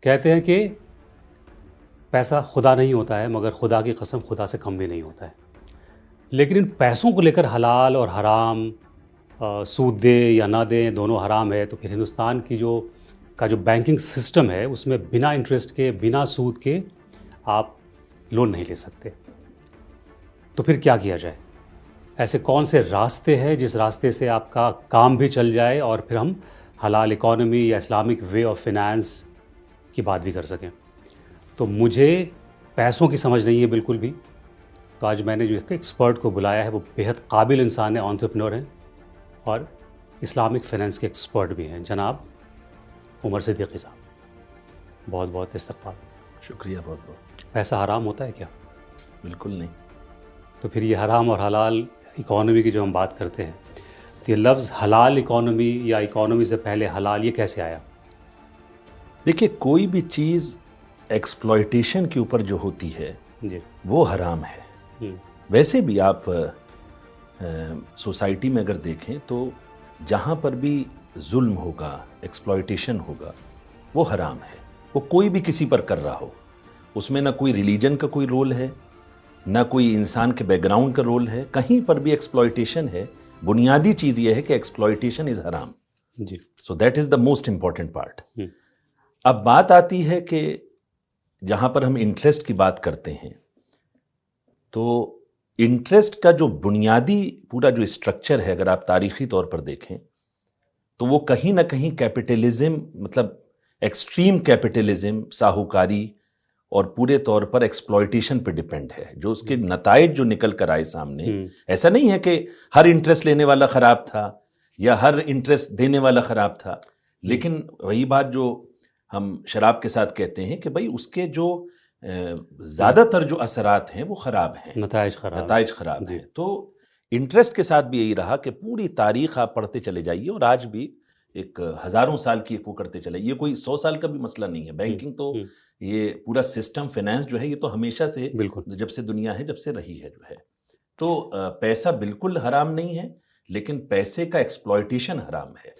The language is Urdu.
کہتے ہیں کہ پیسہ خدا نہیں ہوتا ہے، مگر خدا کی قسم خدا سے کم بھی نہیں ہوتا ہے. لیکن ان پیسوں کو لے کر حلال اور حرام، سود دیں یا نہ دیں دونوں حرام ہے، تو پھر ہندوستان کی جو بینکنگ سسٹم ہے اس میں بنا انٹرسٹ کے، بنا سود کے آپ لون نہیں لے سکتے. تو پھر کیا کیا جائے؟ ایسے کون سے راستے ہیں جس راستے سے آپ کا کام بھی چل جائے اور پھر ہم حلال اکانومی یا اسلامک وے آف فنانس کی بات بھی کر سکیں؟ تو مجھے پیسوں کی سمجھ نہیں ہے بالکل بھی. تو آج میں نے جو ایکسپرٹ کو بلایا ہے وہ بےحد قابل انسان ہے، انٹرپرینور ہیں اور اسلامک فنانس کے ایکسپرٹ بھی ہیں، جناب عمر صدیقی صاحب. بہت بہت استقبال. شکریہ بہت بہت. پیسہ حرام ہوتا ہے کیا؟ بالکل نہیں. تو پھر یہ حرام اور حلال اکانومی کی جو ہم بات کرتے ہیں، تو یہ لفظ حلال اکانومی یا اکانومی سے پہلے حلال، یہ کیسے آیا؟ دیکھیے، کوئی بھی چیز ایکسپلائٹیشن کے اوپر جو ہوتی ہے جی. وہ حرام ہے. ویسے بھی آپ سوسائٹی میں اگر دیکھیں تو جہاں پر بھی ظلم ہوگا، ایکسپلائٹیشن ہوگا، وہ حرام ہے. وہ کوئی بھی کسی پر کر رہا ہو، اس میں نہ کوئی ریلیجن کا کوئی رول ہے، نہ کوئی انسان کے بیک گراؤنڈ کا رول ہے. کہیں پر بھی ایکسپلائٹیشن ہے، بنیادی چیز یہ ہے کہ ایکسپلائٹیشن از حرام. جی. So that is the most important part. اب بات آتی ہے کہ جہاں پر ہم انٹرسٹ کی بات کرتے ہیں، تو انٹرسٹ کا جو بنیادی پورا جو اسٹرکچر ہے، اگر آپ تاریخی طور پر دیکھیں تو وہ کہیں نہ کہیں کیپٹلزم، مطلب ایکسٹریم کیپٹلزم، ساہوکاری اور پورے طور پر ایکسپلائٹیشن پہ ڈیپینڈ ہے. جو اس کے نتائج جو نکل کر آئے سامنے، ایسا نہیں ہے کہ ہر انٹرسٹ لینے والا خراب تھا یا ہر انٹرسٹ دینے والا خراب تھا، لیکن وہی بات جو ہم شراب کے ساتھ کہتے ہیں کہ بھائی اس کے جو زیادہ تر جو اثرات ہیں وہ خراب ہیں، نتائج خراب ہیں. تو انٹرسٹ کے ساتھ بھی یہی رہا کہ پوری تاریخ آپ پڑھتے چلے جائیے اور آج بھی ایک ہزاروں سال کی ایک وہ کرتے چلے. یہ کوئی 100 سال کا بھی مسئلہ نہیں ہے. بینکنگ تو یہ پورا سسٹم، فنانس جو ہے یہ تو ہمیشہ سے، جب سے دنیا ہے، جب سے رہی ہے جو ہے. تو پیسہ بالکل حرام نہیں ہے، لیکن پیسے کا ایکسپلائٹیشن حرام ہے.